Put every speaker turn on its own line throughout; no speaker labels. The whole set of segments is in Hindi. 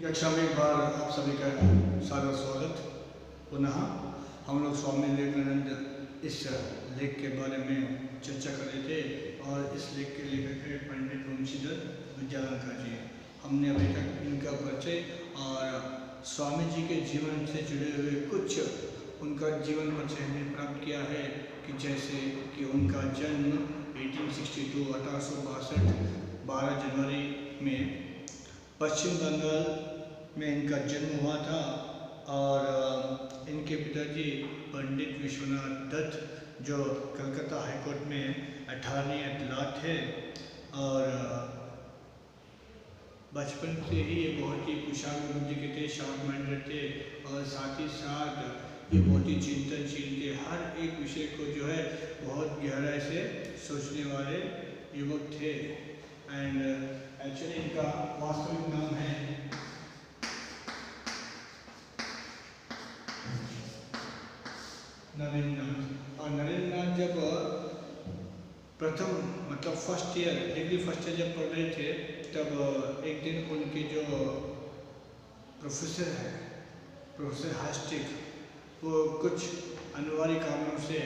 कक्षा में एक बार आप सभी का सादर स्वागत। पुनः हम लोग स्वामी विवेकानंद इस लेख के बारे में चर्चा कर रहे थे और इस लेख के लेखक है पंडित वंशीधर विद्यालंकार जी। हमने अभी तक इनका परिचय और स्वामी जी के जीवन से जुड़े हुए कुछ उनका जीवन परिचय हमने प्राप्त किया है कि जैसे कि उनका जन्म 1862 12 जनवरी में पश्चिम बंगाल में इनका जन्म हुआ था और इनके पिताजी पंडित विश्वनाथ दत्त जो कलकत्ता हाईकोर्ट में अटॉर्नी एट लॉ थे और बचपन से ही ये बहुत ही कुशाग्र बुद्धि के थे, शार्प माइंडेड थे और साथ ही साथ ये बहुत ही चिंतनशील थे। हर एक विषय को जो है बहुत गहराई से सोचने वाले युवक थे। एंड एक्चुअली इनका वास्तविक नाम है नरेंद्रनाथ। और नरेंद्रनाथ जब प्रथम मतलब फर्स्ट ईयर जब पढ़ रहे थे तब एक दिन उनके जो प्रोफेसर है प्रोफेसर हास्टिक वो कुछ अनिवार्य कारणों से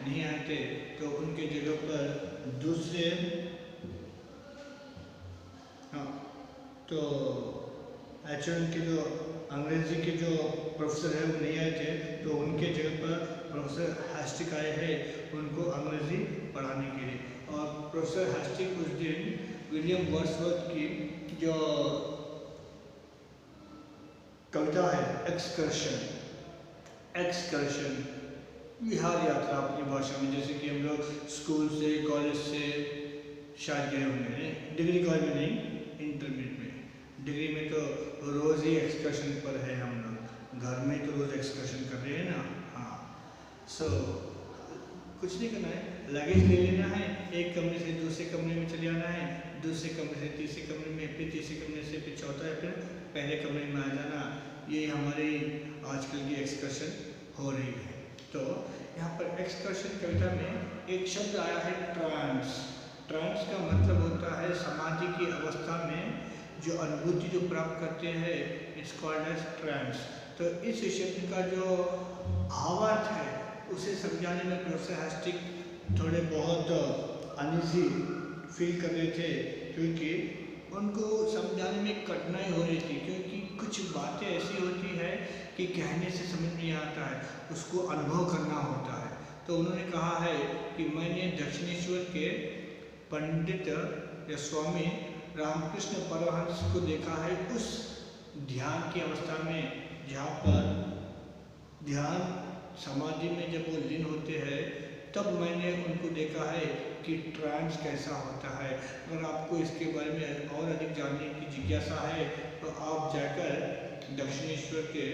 नहीं आए थे, तो उनके जगह पर दूसरे तो एक्चुअली उनके जो अंग्रेजी के जो प्रोफेसर है वो नहीं आए थे, तो उनके जगह पर प्रोफेसर हास्टिक आए हैं उनको अंग्रेजी पढ़ाने के लिए। और प्रोफेसर हास्टिक उस दिन विलियम वर्ड्सवर्थ की जो कविता है एक्सकर्शन विहार यात्रा अपनी भाषा में, जैसे कि हम लोग स्कूल से कॉलेज से शायद गए होंगे, डिग्री कॉलेज में नहीं, इंटरमीडिएट में। डिग्री में तो रोज़ ही एक्सकर्शन पर है, हम लोग घर में तो रोज़ एक्सकर्शन कर रहे हैं ना। हाँ, सो कुछ नहीं करना है, लगेज ले लेना है, एक कमरे से दूसरे कमरे में चले आना है, दूसरे कमरे से तीसरे कमरे में, फिर तीसरे कमरे से फिर चौथा है, फिर पहले कमरे में आ जाना। ये हमारी आजकल की एक्सकर्शन हो रही है। तो यहाँ पर एक्सकर्शन कविता में एक शब्द आया है ट्रांस। ट्रांस का मतलब होता है समाधि की अवस्था में जो अनुभूति जो प्राप्त करते हैं, इट्स कॉल्ड एज ट्रांस। तो इस शब्द का जो भावार्थ है उसे समझाने में प्रोफेसर हास्टिक थोड़े बहुत अनईजी फील कर रहे थे, क्योंकि उनको समझाने में कठिनाई हो रही थी, क्योंकि कुछ बातें ऐसी होती है कि कहने से समझ नहीं आता है, उसको अनुभव करना होता है। तो उन्होंने कहा है कि मैंने दक्षिणेश्वर के पंडित या स्वामी रामकृष्ण परमहंस को देखा है उस ध्यान की अवस्था में जहाँ पर ध्यान समाधि में जब वो लीन होते हैं, तब मैंने उनको देखा है कि ट्रांस कैसा होता है। अगर आपको इसके बारे में और अधिक जानने की जिज्ञासा है तो आप जाकर दक्षिणेश्वर के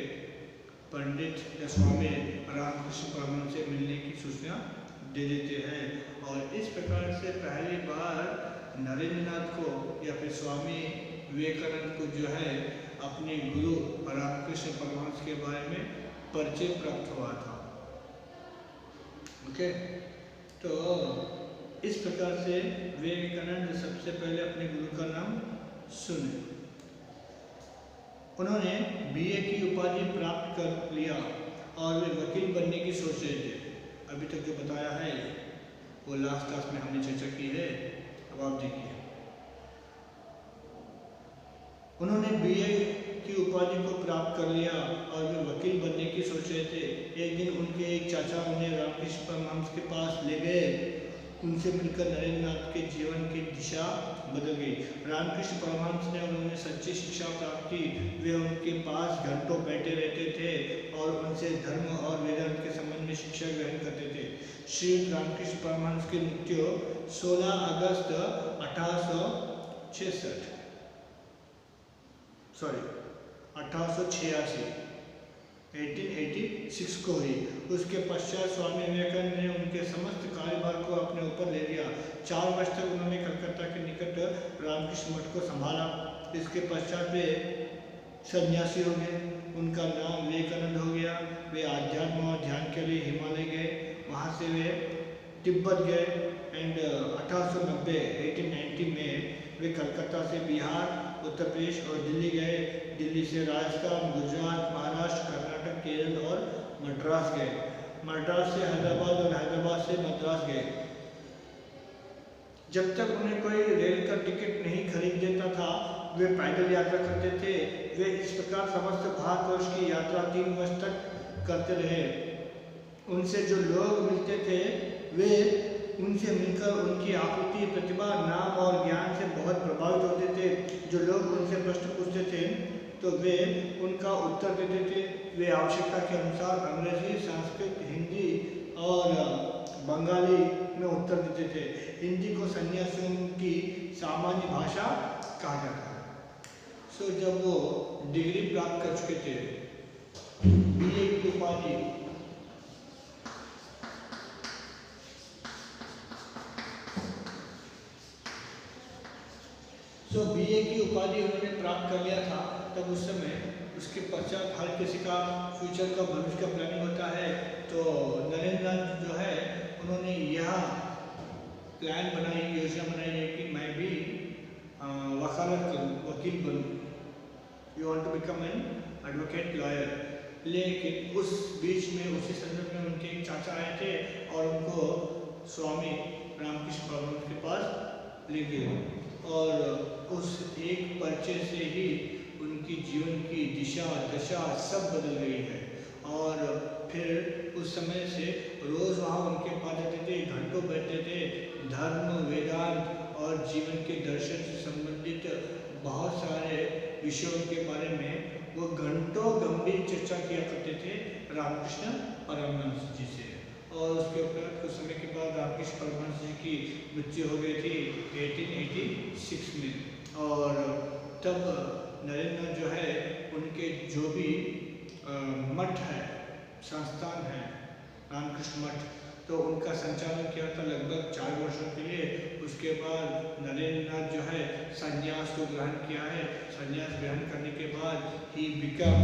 पंडित या स्वामी रामकृष्ण परमहंस से मिलने की सूचना दे देते हैं। और इस प्रकार से पहली बार नरेंद्रनाथ को या फिर स्वामी विवेकानंद को जो है अपने गुरु रामकृष्ण परमहंस के बारे में परिचय प्राप्त हुआ था। ओके, तो इस प्रकार से विवेकानंद सबसे पहले अपने गुरु का नाम सुने। उन्होंने बीए की उपाधि प्राप्त कर लिया और वे वकील बनने की सोच रहे थे। अभी तक जो बताया है वो लास्ट क्लास में हमने चर्चा की है, अब आप देखिए। उन्होंने बीए की उपाधि को प्राप्त कर लिया और वे वकील बनने की सोच रहे थे। एक दिन उनके एक चाचा उन्हें रामकृष्ण परमहंस के पास ले गए। उनसे मिलकर नरेंद्रनाथ के जीवन की दिशा बदल गई। रामकृष्ण परमहंस ने उन्होंने सच्ची शिक्षा प्राप्त की। वे उनके पास घंटों बैठे रहते थे और उनसे धर्म और वेदांत के संबंध में शिक्षा ग्रहण करते थे। श्री रामकृष्ण परमहंस की मृत्यु 16 अगस्त 1886 को हुई। उसके पश्चात स्वामी विवेकानंद ने उनके समस्त कार्यभार को अपने ऊपर ले लिया। 4 वर्ष तक उन्होंने कलकत्ता के निकट रामकृष्ण मठ को संभाला। इसके पश्चात वे सन्यासी हो गए, उनका नाम विवेकानंद हो गया। वे आध्यात्म और ध्यान के लिए हिमालय गए, वहाँ से वे तिब्बत गए एंड 1890 में वे कलकत्ता से बिहार उत्तर प्रदेश, और दिल्ली गए। दिल्ली से राजस्थान, गुजरात, महाराष्ट्र, कर्नाटक, केरल और मद्रास गए। मद्रास से हैदराबाद और हैदराबाद से मद्रास गए। जब तक उन्हें कोई रेल का टिकट नहीं खरीद देता था, वे पैदल यात्रा करते थे। वे इस प्रकार समस्त भारतवर्ष की यात्रा 3 वर्ष तक करते रहे। उनसे जो लोग मिलते थे, वे उनसे मिलकर उनकी आकृति, प्रतिभा, नाम और ज्ञान से बहुत प्रभावित होते थे। जो लोग उनसे प्रश्न पूछते थे तो वे उनका उत्तर देते थे। वे आवश्यकता के अनुसार अंग्रेजी, संस्कृत, हिंदी और बंगाली में उत्तर देते थे। हिंदी को सन्यासियों की सामान्य भाषा कहा जाता है। सो जब वो डिग्री प्राप्त कर चुके थे, बीए की उपाधि, तो बीए की उपाधि उन्होंने प्राप्त कर लिया था, तब उस समय उसके पश्चात हर किसी का फ्यूचर का, भविष्य का प्लानिंग होता है। तो नरेंद्र नाथ जो है, उन्होंने यह प्लान बनाई, योजना बनाई है कि मैं भी वकालत करूँ, वकील बनूँ। You want to become an advocate, lawyer. लेकिन उस बीच में, उसी संदर्भ में उनके एक चाचा आए थे और उनको स्वामी रामकृष्ण परमहंस के पास ले गए, और उस एक पर्चे से ही उनकी जीवन की दिशा, दशा सब बदल गई है। और फिर उस समय से रोज़ वहाँ उनके पास जाते थे, घंटों बैठते थे। धर्म, वेदांत और जीवन के दर्शन से संबंधित बहुत सारे विषयों के बारे में वो घंटों गंभीर चर्चा किया करते थे रामकृष्ण परमहंस जी से। और उसके उपरांत कुछ समय के बाद रामकृष्ण परमहंस जी की मृत्यु हो गई थी 1886 में। और तब नरेंद्र जो है, उनके जो भी मठ है, संस्थान है, रामकृष्ण मठ, तो उनका संचालन किया था लगभग 4 वर्षों के लिए। उसके बाद नरेंद्र नाथ जो है, संन्यास को ग्रहण किया है। संन्यास ग्रहण करने के बाद ही बिकम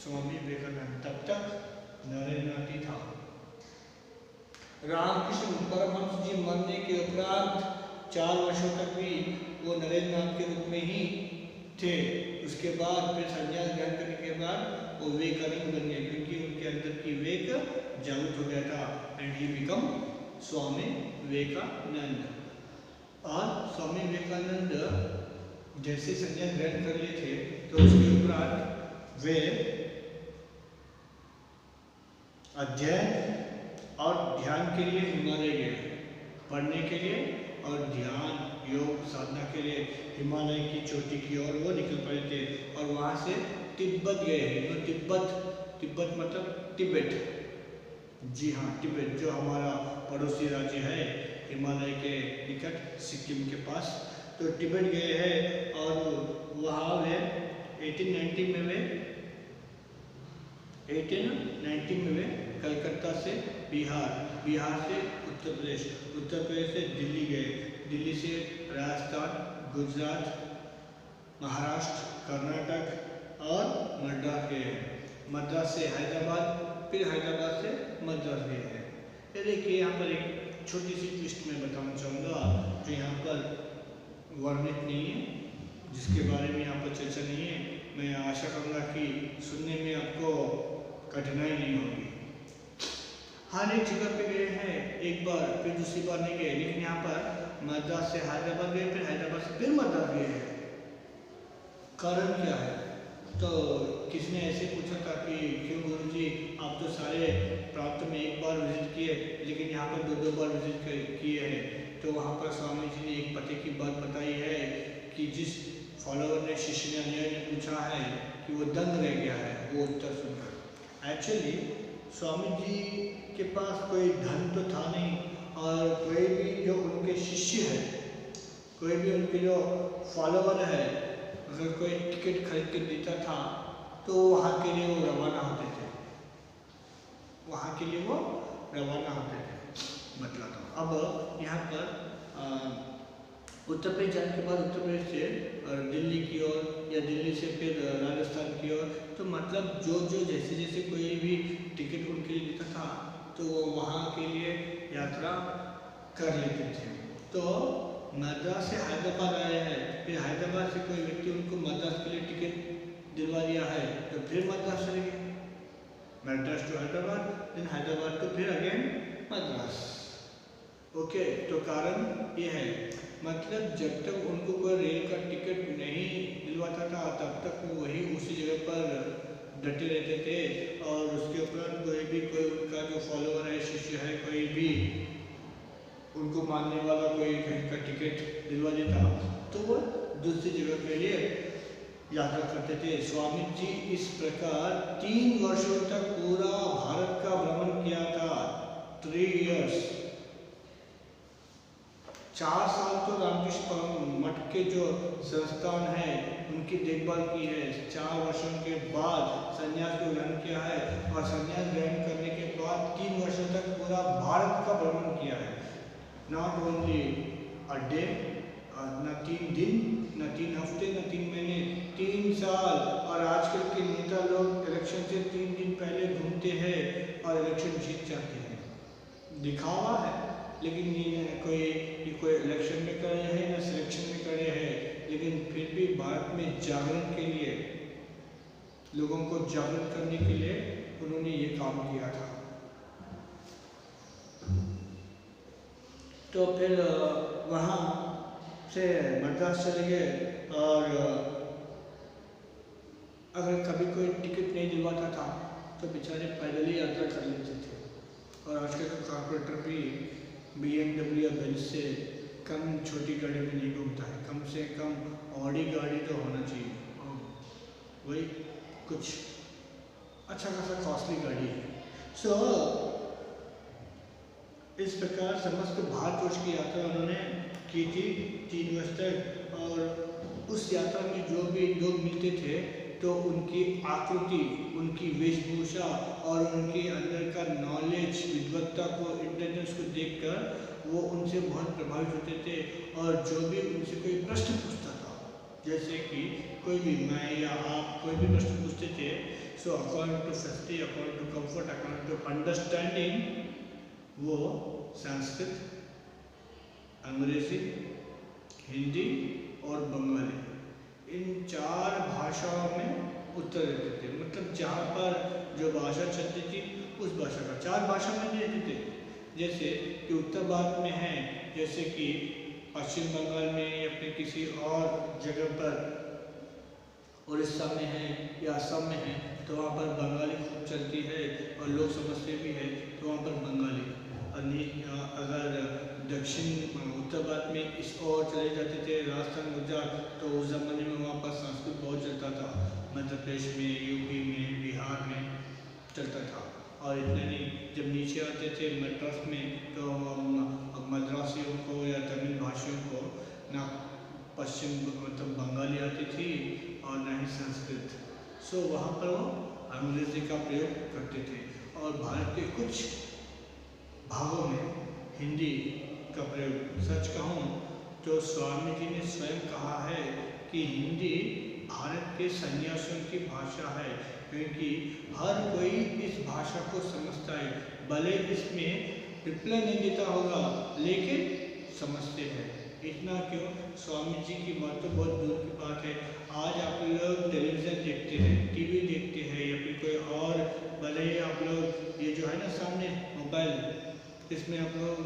स्वामी विवेकानंद। तब तक नरेंद्र नाथ ही था। रामकृष्ण परमहंस जी मरने के उपरांत 4 वर्षों तक भी वो नरेंद्र नाथ के रूप में ही थे। उसके बाद फिर संन्यास ग्रहण करने के बाद वो विवेकानंद बन गए, क्योंकि उनके अंदर की विवेक जागृत हो गया था। And he become Swami Vivekananda. और स्वामी विवेकानंद जैसे संन्यास ग्रहण कर लिए थे, तो उसके उपरांत वे अध्ययन और ध्यान के लिए हिमालय गए, पढ़ने के लिए और ध्यान, योग, साधना के लिए हिमालय की चोटी की ओर वो निकल पड़े थे। और वहाँ से तिब्बत गए हैं। तो तिब्बत मतलब तिब्बत, जी हाँ, तिब्बत जो हमारा पड़ोसी राज्य है हिमालय के निकट, सिक्किम के पास। तो तिब्बत गए हैं और वहाँ वे 1890 में वे कलकत्ता से बिहार से उत्तर प्रदेश से दिल्ली गए। दिल्ली से राजस्थान, गुजरात, महाराष्ट्र, कर्नाटक और मद्रास गए हैं। मद्रास से हैदराबाद, फिर हैदराबाद से मद्रास गए हैं। ये देखिए, यहाँ पर एक छोटी सी ट्विस्ट मैं बताना चाहूँगा जो यहाँ पर वर्णित नहीं है, जिसके बारे में यहाँ पर चर्चा नहीं है। मैं आशा करूँगा कि सुनने में आपको कठिनाई नहीं होगी। हर एक जगह पे गए हैं एक बार, फिर दूसरी बार नहीं गए, लेकिन यहाँ पर मद्रास से हैदराबाद गए, फिर हैदराबाद से फिर मद्रास गए हैं। कारण क्या है? तो किसी ने ऐसे पूछा था कि क्यों गुरुजी, आप तो सारे प्रांत में एक बार विजिट किए, लेकिन यहाँ पर 2-2 बार विजिट किए हैं। तो वहाँ पर स्वामी जी ने एक पते की बात बताई है कि जिस फॉलोअर ने, शिष्य ने, अनुयायी ने पूछा है कि वो दंग रह गया है वो उत्तर सुनकर। एक्चुअली स्वामी जी के पास कोई धन तो था नहीं, और कोई भी जो उनके शिष्य है, कोई भी उनके जो फॉलोअर है, अगर कोई टिकट खरीद के देता था तो वहाँ के लिए वो रवाना होते थे, वहाँ के लिए वो रवाना होते थे। मतलब तो अब यहाँ पर उत्तर प्रदेश जाने के बाद उत्तर प्रदेश से दिल्ली की ओर या दिल्ली से फिर राजस्थान की ओर, तो मतलब जो जैसे कोई भी टिकट उनके लिए देता था तो वो वहाँ के लिए यात्रा कर लेते थे। तो मद्रास से हैदराबाद आए हैं, फिर हैदराबाद से कोई व्यक्ति उनको मद्रास के लिए टिकट दिलवा दिया है, तो फिर मद्रास चले गए, Madras to Hyderabad, then Hyderabad to फिर अगेन मद्रास। ओके, तो कारण ये है, मतलब जब तक उनको कोई रेल का टिकट नहीं दिलवाता था तब तक वो वही उसी जगह पर डटे रहते थे, और उसके उपरांत कोई उनका जो फॉलोअर है, शिष्य है, कोई भी उनको मानने वाला कोई कहीं का टिकट दिलवा देता तो वो दूसरी जगह के लिए यात्रा करते थे। स्वामी जी इस प्रकार 3 वर्षों तक पूरा भारत का भ्रमण किया था, 3 years। 4 साल तो रामकृष्ण मठ के जो संस्थान है उनकी देखभाल की है, 4 वर्षों के बाद संन्यास को ग्रहण किया है, और संन्यास ग्रहण करने के बाद 3 वर्षों तक पूरा भारत का भ्रमण किया है। नॉट ओनली अ डे, न 3 दिन, न 3 हफ्ते, न 3 महीने, 3 साल। और आजकल के नेता लोग इलेक्शन से 3 दिन पहले घूमते हैं और इलेक्शन जीत जाते हैं, दिखावा है। लेकिन ये कोई इलेक्शन में करे हैं न सिलेक्शन में करे हैं, लेकिन फिर भी भारत में जागरण के लिए, लोगों को जागृत करने के लिए उन्होंने ये काम किया था। तो फिर वहाँ से मद्रास चले गए, और अगर कभी कोई टिकट नहीं दिलवाता था तो बेचारे पैदल ही यात्रा कर लेते थे। और आजकल तो कॉर्पोरेटर भी BMW या बेंज से कम छोटी गाड़ी में नहीं घूमता है, कम से कम ऑडी गाड़ी तो होना चाहिए, वही कुछ अच्छा खासा कॉस्टली गाड़ी है। सो इस प्रकार समस्त भारतवर्ष की यात्रा उन्होंने की थी 3 वर्ष तक, और उस यात्रा में जो भी लोग मिलते थे तो उनकी आकृति, उनकी वेशभूषा और उनके अंदर का नॉलेज, विद्वत्ता को, इंटेलिजेंस को देखकर वो उनसे बहुत प्रभावित होते थे। और जो भी उनसे कोई प्रश्न पूछता था, जैसे कि कोई भी, मैं या आप कोई भी प्रश्न पूछते थे, so according to facility, according to comfort, according to understanding, वो संस्कृत, अंग्रेजी, हिंदी और बंगाली, इन 4 भाषाओं में उत्तर देते थे। मतलब जहाँ पर जो भाषा चलती थी उस भाषा का 4 भाषा में देते थे। जैसे कि उत्तर भारत में है, जैसे कि पश्चिम बंगाल में या फिर किसी और जगह पर, उड़ीसा में है या असम में है, तो वहाँ पर बंगाली खूब चलती है और लोग समझते भी हैं, तो वहाँ पर बंगाली। अगर दक्षिण उत्तर भारत में इस ओर चले जाते थे, राजस्थान, गुजरात, तो उस ज़माने में वहाँ पर संस्कृत बहुत चलता था, मध्य प्रदेश में, यूपी में, बिहार में चलता था। और इतने नहीं, जब नीचे आते थे मद्रास में, तो मद्रासियों को या तमिल भाषियों को ना पश्चिम मतलब बंगाली आती थी और ना ही संस्कृत। सो वहाँ पर वो अंग्रेजी का प्रयोग करते थे, और भारत के कुछ भागों में हिंदी का प्रयोग। सच कहूँ तो स्वामी जी ने स्वयं कहा है कि हिंदी भारत के सन्यासियों की भाषा है, क्योंकि हर कोई इस भाषा को समझता है, भले इसमें रिप्लाई नहीं देता होगा लेकिन समझते हैं। इतना क्यों, स्वामी जी की बात तो बहुत दूर की बात है। आज आप लोग टेलीविज़न देखते हैं, टीवी देखते हैं, या फिर कोई और, भले ही आप लोग ये जो है ना सामने मोबाइल, इसमें आप लोग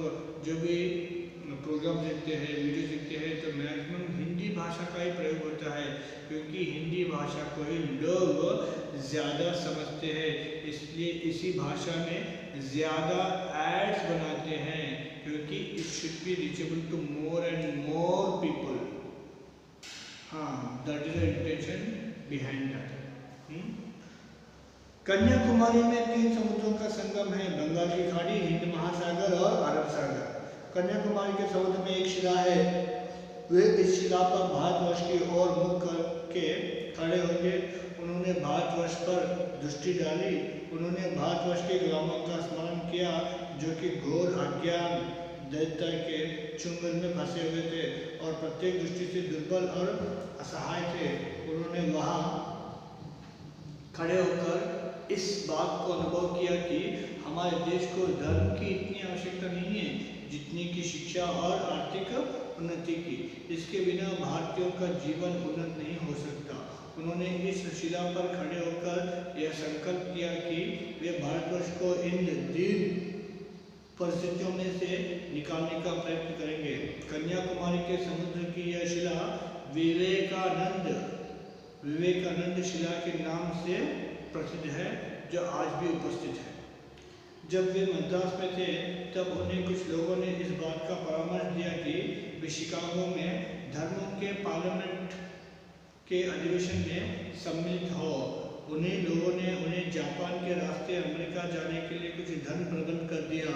जो भी प्रोग्राम देखते हैं, वीडियो देखते हैं, तो मैक्सिमम हिंदी भाषा का ही प्रयोग होता है, क्योंकि हिंदी भाषा को ही लोग ज़्यादा समझते हैं, इसलिए इसी भाषा में ज़्यादा एड्स बनाते हैं, क्योंकि it should be reachable to more and more people. हाँ, that is the intention behind that. Kanyakumari में 3 समुद्रों का संगम है, बंगाल की खाड़ी, हिंद महासागर और अरब सागर। कन्याकुमारी के समुद्र में एक शिला है, वे इस शिला पर भारतवर्ष की ओर मुख करके खड़े होंगे। उन्होंने भारतवर्ष पर दृष्टि डाली, उन्होंने भारतवर्ष के गुलामों का स्मरण किया जो कि घोर अज्ञान दैत्य के चुंगल में फंसे हुए थे और प्रत्येक दृष्टि से दुर्बल और असहाय थे। उन्होंने वहाँ खड़े होकर इस बात को अनुभव किया कि हमारे देश को धर्म की इतनी आवश्यकता नहीं है जितनी की शिक्षा और आर्थिक उन्नति की। इसके बिना भारतीयों का जीवन उन्नत नहीं हो सकता। उन्होंने इस शिला पर खड़े होकर यह संकल्प किया कि वे भारतवर्ष को इन दीन परिस्थितियों में से निकालने का प्रयत्न करेंगे। कन्याकुमारी के समुद्र की यह शिला विवेकानंद शिला के नाम से प्रसिद्ध है, जो आज भी उपस्थित है। जब वे मद्रास में थे तब उन्हें कुछ लोगों ने इस बात का परामर्श दिया कि वे शिकागो में धर्मों के पार्लियामेंट के अधिवेशन में सम्मिलित हो। उन्हीं लोगों ने उन्हें जापान के रास्ते अमेरिका जाने के लिए कुछ धन प्रदान कर दिया।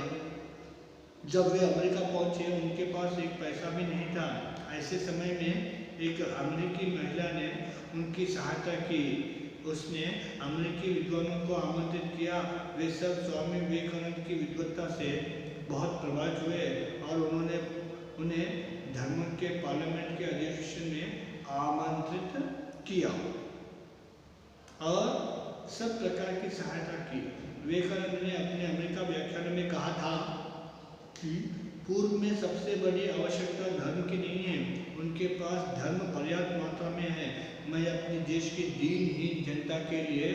जब वे अमेरिका पहुंचे उनके पास एक पैसा भी नहीं था। ऐसे समय में एक अमेरिकी महिला ने उनकी सहायता की। उसने अमेरिकी विद्वानों को आमंत्रित किया। वे सब स्वामी विवेकानंद की विद्वत्ता से बहुत प्रभावित हुए और उन्होंने उन्हें धर्म के पार्लियामेंट के अधिवेशन में आमंत्रित किया और सब प्रकार की सहायता की। विवेकानंद ने अपने अमेरिका व्याख्यान में कहा था कि पूर्व में सबसे बड़ी आवश्यकता धर्म की नहीं है, उनके पास धर्म पर्याप्त मात्रा में है। मैं अपने देश की दीनहीन जनता के लिए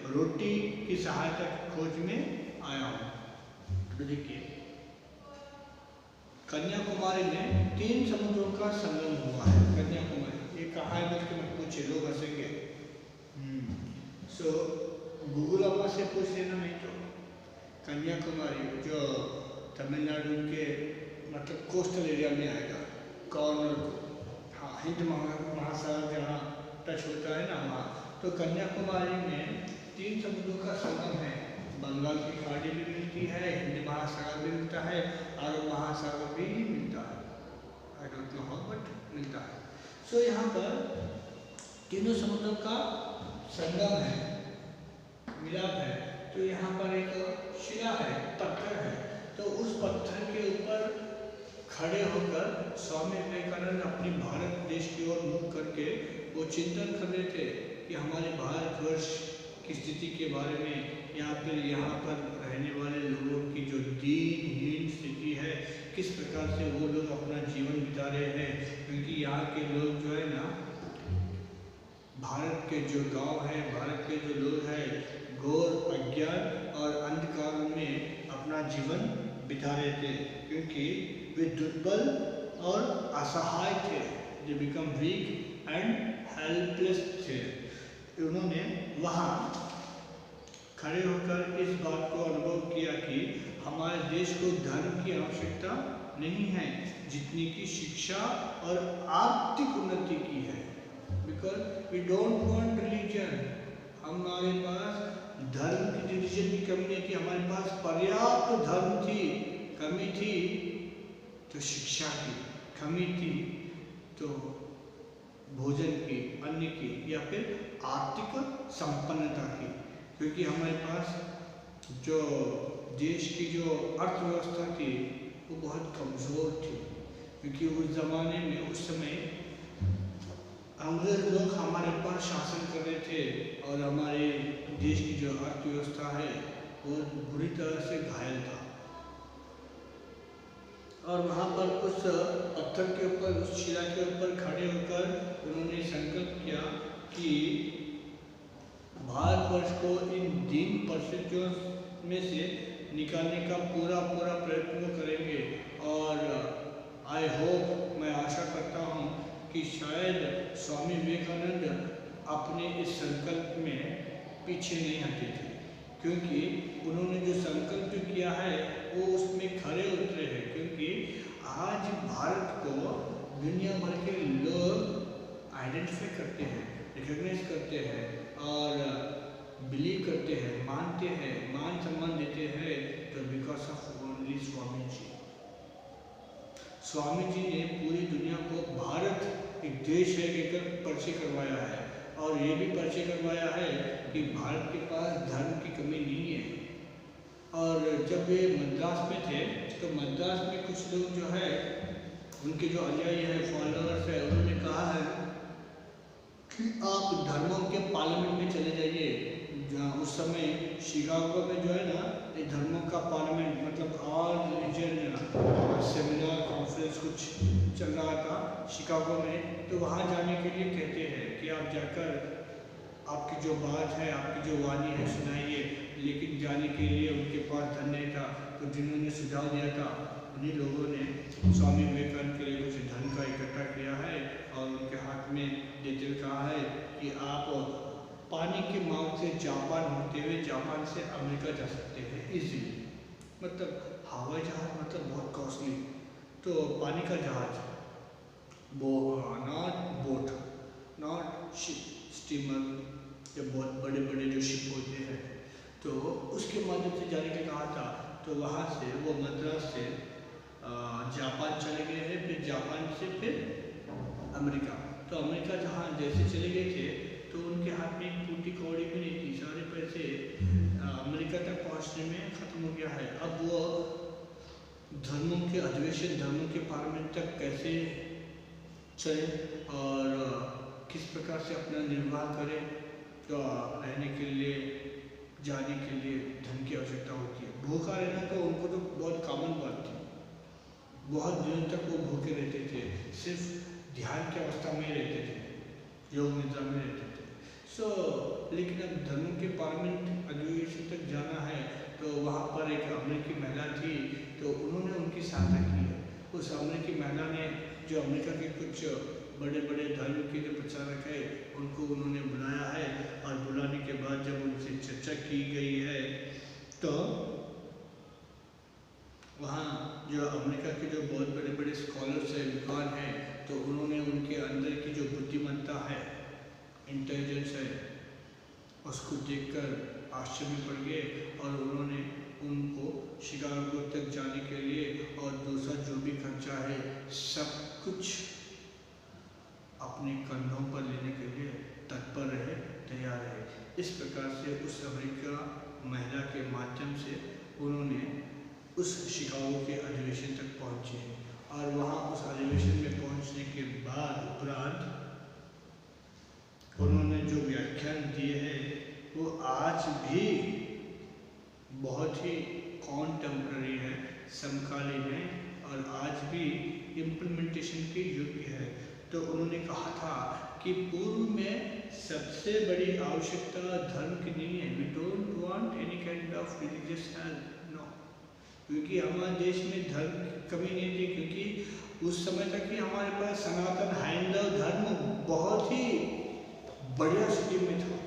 रोटी की सहायता की खोज में आया हूँ। तो देखिए, कन्याकुमारी में 3 समुद्रों का संगम हुआ है। कन्याकुमारी ये कहाँ है बल्कि मैं पूछे लोग हंसेंगे। सो गूगल अम्मा से पूछ लेना नहीं तो। कन्याकुमारी जो तमिलनाडु के मतलब कोस्टल एरिया में आएगा, कॉर्नर को, हाँ, हिंद महासागर जहाँ टच होता है ना वहाँ। तो कन्याकुमारी में 3 समुद्रों का संगम है। बंगाल की खाड़ी भी मिलती है, हिंद महासागर भी मिलता है, अरब महासागर भी मिलता है। I don't know how but मिलता है। सो यहाँ पर तीनों समुद्रों का संगम है, मिलाप है। तो यहाँ पर एक शिला है, पत्थर है। तो उस पत्थर के ऊपर खड़े होकर स्वामी विवेकानंद अपनी भारत देश की ओर मुख करके वो चिंतन कर रहे थे कि हमारे भारतवर्ष की स्थिति के बारे में, या फिर यहाँ पर रहने वाले लोगों की जो दीनहीन स्थिति है, किस प्रकार से वो लोग अपना जीवन बिता रहे हैं। क्योंकि यहाँ के लोग जो है ना, भारत के जो गांव है, भारत के जो लोग हैं, घोर अज्ञान और अंधकार में अपना जीवन बिता रहे थे। क्योंकि वे दुर्बल और असहाय थे। They become weak and helpless थे। उन्होंने वहाँ खड़े होकर इस बात को अनुभव किया कि हमारे देश को धर्म की आवश्यकता नहीं है जितनी की शिक्षा और आर्थिक उन्नति की है। Because we don't want religion. हमारे पास धर्म की रिलीजन की कमी नहीं थी, हमारे पास पर्याप्त धर्म थी। कमी थी तो शिक्षा की, कमी थी तो भोजन की, अन्न की, या फिर आर्थिक संपन्नता की। क्योंकि हमारे पास जो देश की जो अर्थव्यवस्था थी वो बहुत कमज़ोर थी। क्योंकि उस ज़माने में, उस समय अंग्रेज लोग हमारे ऊपर शासन कर रहे थे और हमारे देश की जो अर्थव्यवस्था है वो बुरी तरह से घायल था। और वहाँ पर उस पत्थर के ऊपर, उस शिला के ऊपर खड़े होकर उन्होंने संकल्प किया कि भारतवर्ष को इन दीन परिस्थितियों में से निकालने का पूरा प्रयत्न करेंगे। और आई होप, मैं आशा करता हूँ कि शायद स्वामी विवेकानंद अपने इस संकल्प में पीछे नहीं हटे थे। क्योंकि उन्होंने जो संकल्प किया है वो उसमें खरे उतरे हैं। क्योंकि आज भारत को दुनिया भर के लोग आइडेंटिफाई करते हैं, रिकॉग्नाइज करते हैं और बिलीव करते हैं, मानते हैं, मान सम्मान देते हैं। तो because of only Swami ji. Swami ji ने पूरी दुनिया को भारत एक देश है कहकर परिचय करवाया है। और ये भी परिचय करवाया है कि भारत के पास धर्म की कमी नहीं है। और जब वे मद्रास में थे तो मद्रास में कुछ लोग जो है, उनके जो अनुयायी है, फॉलोअर्स है, उन्होंने कहा है कि आप धर्मों के पार्लियामेंट में चले जाइए। जहाँ उस समय शिकागो में जो है ना धर्मों का पार्लियामेंट मतलब ऑल रिलीजन सेमिनार कॉन्फ्रेंस कुछ चल रहा था शिकागो में। तो वहाँ जाने के लिए कहते हैं कि आप जाकर आपकी जो बात है, आपकी जो वाणी है सुनाइए। लेकिन जाने के लिए उनके पास धन नहीं था, तो जिन्होंने सुझाव दिया था उन्हीं लोगों ने स्वामी विवेकानंद के लिए कुछ धन का इकट्ठा किया है और उनके हाथ में देते हुए कहा है कि आप पानी की मांग से जापान होते हुए जापान से अमेरिका जा सकते हैं इजीली। मतलब हवाई जहाज मतलब बहुत कॉस्टली, तो पानी का जहाज, वो not boat, not ship, steamer, ये बहुत बड़े बड़े जो शिप होते हैं, तो उसके माध्यम से जाने के कहा था। तो वहाँ से वो मद्रास से जापान चले गए हैं, फिर जापान से फिर अमेरिका। तो अमेरिका जहाँ जैसे चले गए थे तो उनके हाथ में एक टूटी कौड़ी भी नहीं थी, सारे पैसे अमेरिका तक पहुँचने में ख़त्म हो गया है। अब वो धर्मों के अधिवेशन, धर्मों के पार्लियामेंट तक कैसे चले और किस प्रकार से अपना निर्वाह करें, तो रहने के लिए, जाने के लिए धन की आवश्यकता होती है। भूखा रहना तो उनको तो बहुत कॉमन बात थी, बहुत दिनों तक वो भूखे रहते थे, सिर्फ ध्यान की अवस्था में रहते थे, योग निद्रा में रहते थे। लेकिन अब धर्म के पार्लियामेंट अधिवेशन तक जाना है, तो वहाँ पर एक अमेरिकी महिला थी, तो उन्होंने उनकी सहायता की है। उस अमेरिकी महिला ने जो अमेरिका के कुछ बड़े बड़े धर्म के जो प्रचारक है उनको उन्होंने बुलाया है, और बुलाने के बाद जब उनसे चर्चा की गई है तो वहाँ जो अमेरिका के जो बहुत बड़े बड़े स्कॉलर्स हैं, विद्वान हैं, तो उन्होंने उनके अंदर की जो बुद्धिमत्ता है, इंटेलिजेंस है, उसको देखकर आश्चर्य में पड़ गए और उन्होंने उनको शिकागो तक जाने के लिए और दूसरा जो भी खर्चा है सब कुछ अपने कंधों पर लेने के लिए तत्पर रहे, तैयार रहे। इस प्रकार से उस अमेरिका महिला के माध्यम से उन्होंने उस शिकागो के अधिवेशन तक पहुँचे और वहाँ उस अधिवेशन में पहुँचने के बाद उपरांत उन्होंने जो व्याख्यान दिए हैं वो आज भी बहुत ही कॉन्टेम्पररी है, समकालीन है और आज भी इम्प्लीमेंटेशन के योग्य है। तो उन्होंने कहा था कि पूर्व में सबसे बड़ी आवश्यकता धर्म की नहीं है, we don't want any kind of religious help, no, क्योंकि हमारे देश में धर्म की कमी नहीं थी, क्योंकि उस समय तक ही हमारे पास सनातन हैंडल धर्म बहुत ही बढ़िया स्थिति में था,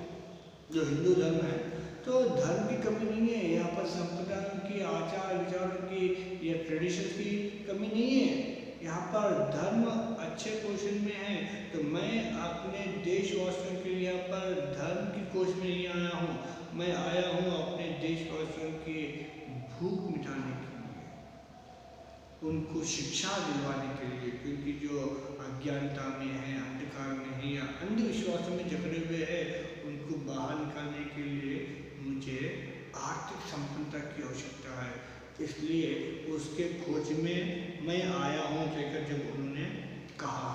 जो हिंदू धर्म है। तो धर्म की कमी नहीं है यहाँ पर, संप्रदायों की, आचार विचारों की या ट्रेडिशन की कमी नहीं है, यहाँ पर धर्म अच्छे पोषण में है। तो मैं अपने देशवासियों के लिए यहाँ पर धर्म की खोज में नहीं आया हूँ, मैं आया हूँ अपने देशवासियों की भूख मिटाने के लिए, उनको शिक्षा दिलवाने के लिए, क्योंकि जो अज्ञानता में है, अंधकार में है या अंधविश्वासों में जकड़े हुए हैं, उनको बाहर निकालने के लिए मुझे आर्थिक संपन्नता की आवश्यकता है, इसलिए उसके खोज में मैं आया हूँ कहकर जब उन्होंने कहा।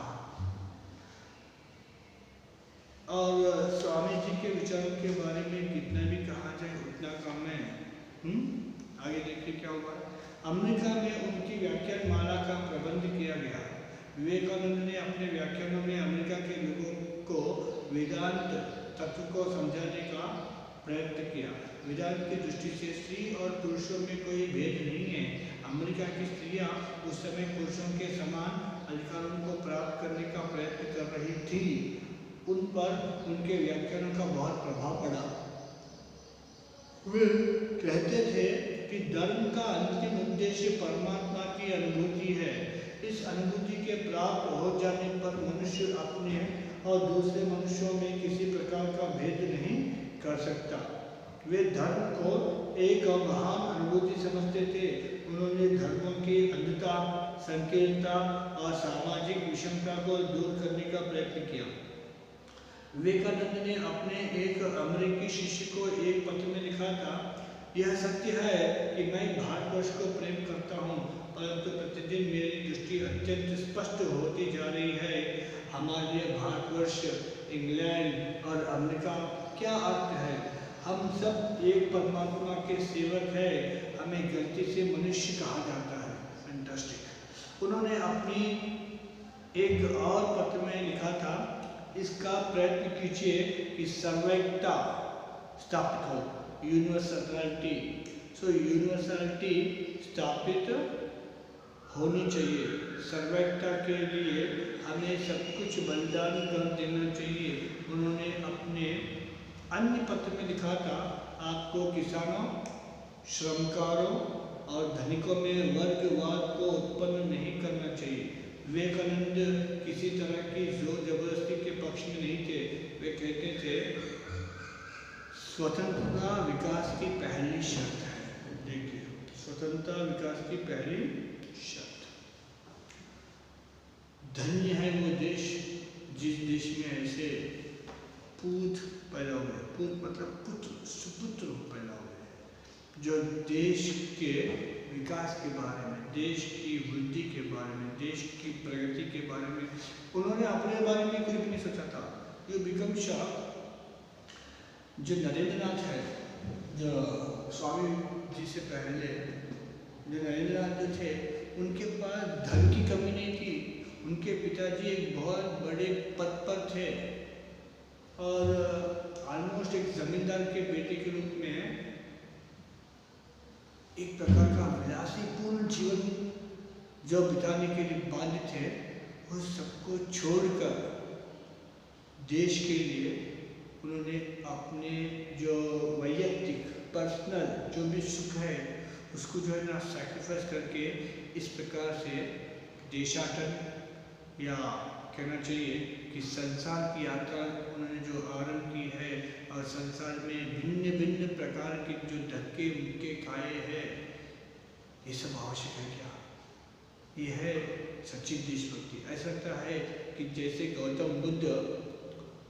और स्वामी जी के विचारों के बारे में कितना भी कहा जाए उतना कम है। आगे देखिए क्या हुआ। अमेरिका में उनकी व्याख्यान माला का प्रबंध किया गया। विवेकानंद ने अपने व्याख्यानों में अमेरिका के लोगों को वेदांत तत्व को समझाने का प्रयत्न किया। वेदांत की दृष्टि से स्त्री और पुरुषों में कोई भेद नहीं है। अमेरिका की स्त्रियां उस समय पुरुषों के समान अधिकारों को प्राप्त करने का प्रयत्न कर रही थी। उन पर उनके व्याख्यानों का बहुत प्रभाव पड़ा। वे कहते थे कि धर्म का अंतिम उद्देश्य परमात्मा की अनुभूति है। इस अनुभूति के प्राप्त हो जाने पर मनुष्य अपने और दूसरे मनुष्यों में किसी प्रकार का भेद नहीं कर सकता। वे धर्म को एक महान अनुभूति समझते थे। उन्होंने धर्मों की अंधता, संकीर्णता और सामाजिक विषमता को दूर करने का प्रयत्न किया। विवेकानंद ने अपने एक अमेरिकी शिष्य को एक पत्र में लिखा था, यह सत्य है कि मैं भारतवर्ष को प्रेम करता हूँ, परंतु प्रतिदिन मेरी दृष्टि अत्यंत स्पष्ट होती जा रही है। हमारे लिए भारतवर्ष, इंग्लैंड और अमेरिका क्या अर्थ है? हम सब एक परमात्मा के सेवक हैं, हमें गलती से मनुष्य कहा जाता है। फैंटास्टिक। उन्होंने अपनी एक और पत्र में लिखा था, इसका प्रयत्न कीजिए कि सर्वैकता स्थापित हो, यूनिवर्सलिटी। सो यूनिवर्सलिटी स्थापित होनी चाहिए। सर्वैकता के लिए हमें सब कुछ बलिदान कर देना चाहिए। उन्होंने अपने अन्य पत्र में लिखा था, आपको किसानों, श्रमकारों और धनिकों में वर्गवाद को उत्पन्न नहीं करना चाहिए। विवेकानंद किसी तरह की जोर जबरदस्ती के पक्ष में नहीं थे। वे कहते थे, स्वतंत्रता विकास की पहली शर्त है। देखिए, स्वतंत्रता विकास की पहली शर्त। धन्य है वो देश जिस देश में ऐसे पूत पैदा हुए। पूत मतलब पुत्र, सुपुत्र पैदा हुए, जो देश के विकास के बारे में, देश की वृद्धि के बारे में, देश की प्रगति के बारे में उन्होंने अपने बारे में कुछ भी नहीं सोचा था। ये बिकम शाह, जो नरेंद्रनाथ है, जो स्वामी जी से पहले जो नरेंद्रनाथ जो थे, उनके पास धन की कमी नहीं थी। उनके पिताजी एक बहुत बड़े पद पर थे और ऑलमोस्ट एक जमींदार के बेटे के रूप में एक प्रकार का विलासीपूर्ण जीवन जो बिताने के लिए बाध्य थे, उस सबको छोड़कर देश के लिए उन्होंने अपने जो वैयक्तिक पर्सनल जो भी सुख है उसको जो है ना सैक्रिफाइस करके इस प्रकार से देशाटन या कहना चाहिए कि संसार की यात्रा उन्होंने जो आरंभ की है और संसार में भिन्न भिन्न प्रकार के जो धक्के मुक्के खाए हैं, ये सब आवश्यक है क्या? ये है सच्ची देशभक्ति। ऐसा लगता है कि जैसे गौतम बुद्ध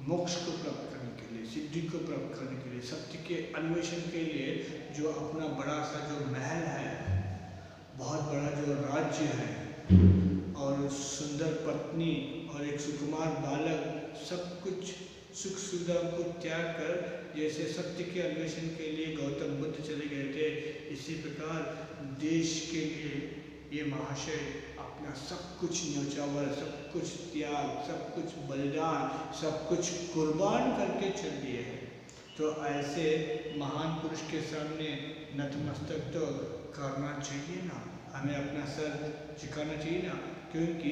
मोक्ष को प्राप्त करने के लिए, सिद्धि को प्राप्त करने के लिए, सत्य के अन्वेषण के लिए जो अपना बड़ा सा जो महल है, बहुत बड़ा जो राज्य है और सुंदर पत्नी और एक सुकुमार बालक, सब कुछ सुख सुविधा को त्याग कर जैसे सत्य के अन्वेषण के लिए गौतम बुद्ध चले गए थे, इसी प्रकार देश के लिए ये महाशय अपना सब कुछ न्यौछावर, सब कुछ त्याग, सब कुछ बलिदान, सब कुछ कुर्बान करके चल दिए हैं। तो ऐसे महान पुरुष के सामने नतमस्तक तो करना चाहिए ना, हमें अपना सर झुकाना चाहिए ना। क्योंकि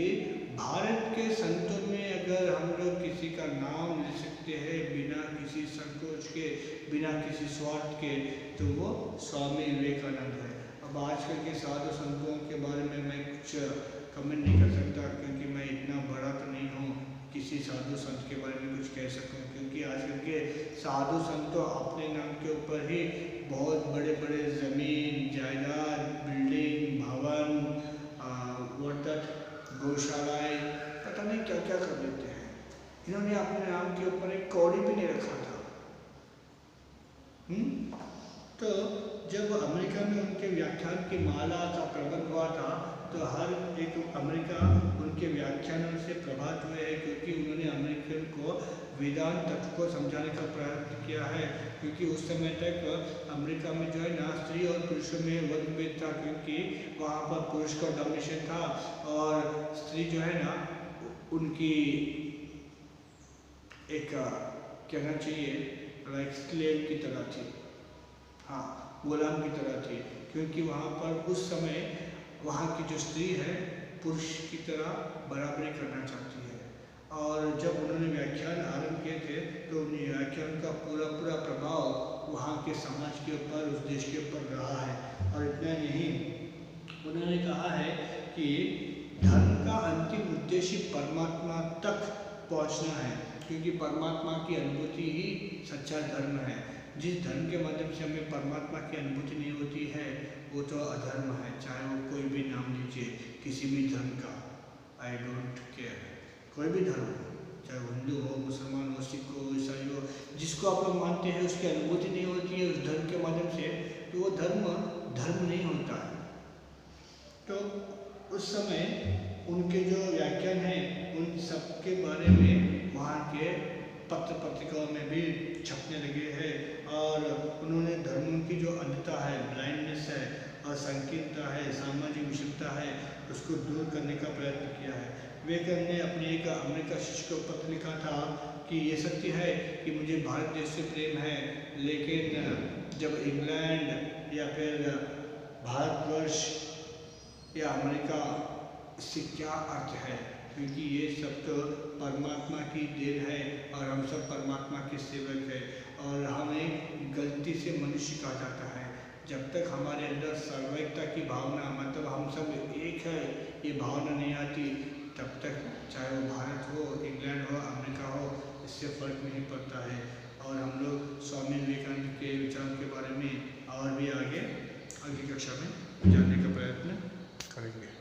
भारत के संतों में अगर हम लोग किसी का नाम ले सकते हैं बिना किसी संकोच के, बिना किसी स्वार्थ के, तो वो स्वामी विवेकानंद है। अब आजकल के साधु संतों के बारे में मैं कुछ कमेंट नहीं कर सकता, क्योंकि मैं इतना बड़ा तो नहीं हूँ किसी साधु संत के बारे में कुछ कह सकूँ। क्योंकि आजकल के साधु संत अपने नाम के ऊपर ही बहुत बड़े बड़े ज़मीन, जायदाद, बिल्डिंग, भवन, गौशालाएँ, पता नहीं क्या क्या कर देते हैं। इन्होंने अपने नाम के ऊपर एक कौड़ी भी नहीं रखा था। तो जब अमेरिका में उनके व्याख्यान की माला का प्रबंध हुआ था, तो हर एक अमेरिका उनके व्याख्यानों से प्रभावित हुए हैं, क्योंकि उन्होंने अमेरिकन को वेदांत तत्व को समझाने का प्रयत्न किया है। क्योंकि उस समय तक अमेरिका में जो है ना स्त्री और पुरुषों में वर्गभेद था, क्योंकि वहाँ पर पुरुष का डोमिनेशन था और स्त्री जो है ना उनकी एक कहना चाहिए लाइक स्लेव की तरह थी, हाँ गुलाम की तरह थी। क्योंकि वहाँ पर उस समय वहाँ की जो स्त्री है पुरुष की तरह बराबरी करना चाहती है। और जब उन्होंने व्याख्यान आरंभ किए थे तो उन व्याख्यान का पूरा प्रभाव वहाँ के समाज के ऊपर, उस देश के ऊपर रहा है। और इतना नहीं, उन्होंने कहा है कि धर्म का अंतिम उद्देश्य परमात्मा तक पहुँचना है, क्योंकि परमात्मा की अनुभूति ही सच्चा धर्म है। जिस धर्म के माध्यम से हमें परमात्मा की अनुभूति नहीं होती है वो तो अधर्म है, चाहे वो कोई भी नाम लीजिए, किसी भी धर्म का, आई डोंट केयर, कोई भी धर्म हो, चाहे हिंदू हो, मुसलमान हो, सिख हो, ईसाई हो, जिसको आप लोग मानते हैं उसकी अनुभूति नहीं होती है उस धर्म के माध्यम से, तो वो धर्म नहीं होता है। तो उस समय उनके जो व्याख्यान हैं उन सब के बारे में वहाँ के पत्र पत्रिकाओं में भी छपने लगे हैं और उन्होंने धर्मों की जो अंधता है, ब्लाइंडनेस है और संकीर्णता है, सामाजिक विषमता है, उसको दूर करने का प्रयत्न किया है। विवेकानंद ने अपने एक अमेरिका शिष्य को पत्र लिखा था कि ये सत्य है कि मुझे भारत देश से प्रेम है, लेकिन जब इंग्लैंड या फिर भारतवर्ष या अमेरिका, इससे क्या अर्थ है, क्योंकि ये सब तो परमात्मा की देन है और हम सब परमात्मा के सेवक हैं और हमें गलती से मनुष्य कहा जाता है। जब तक हमारे अंदर सर्वैकता की भावना, मतलब हम सब एक है, ये भावना नहीं आती, तब तक चाहे वो भारत हो, इंग्लैंड हो, अमेरिका हो, इससे फ़र्क नहीं पड़ता है। और हम लोग स्वामी विवेकानंद के विचारों के बारे में और भी आगे कक्षा में जानने का प्रयत्न करेंगे।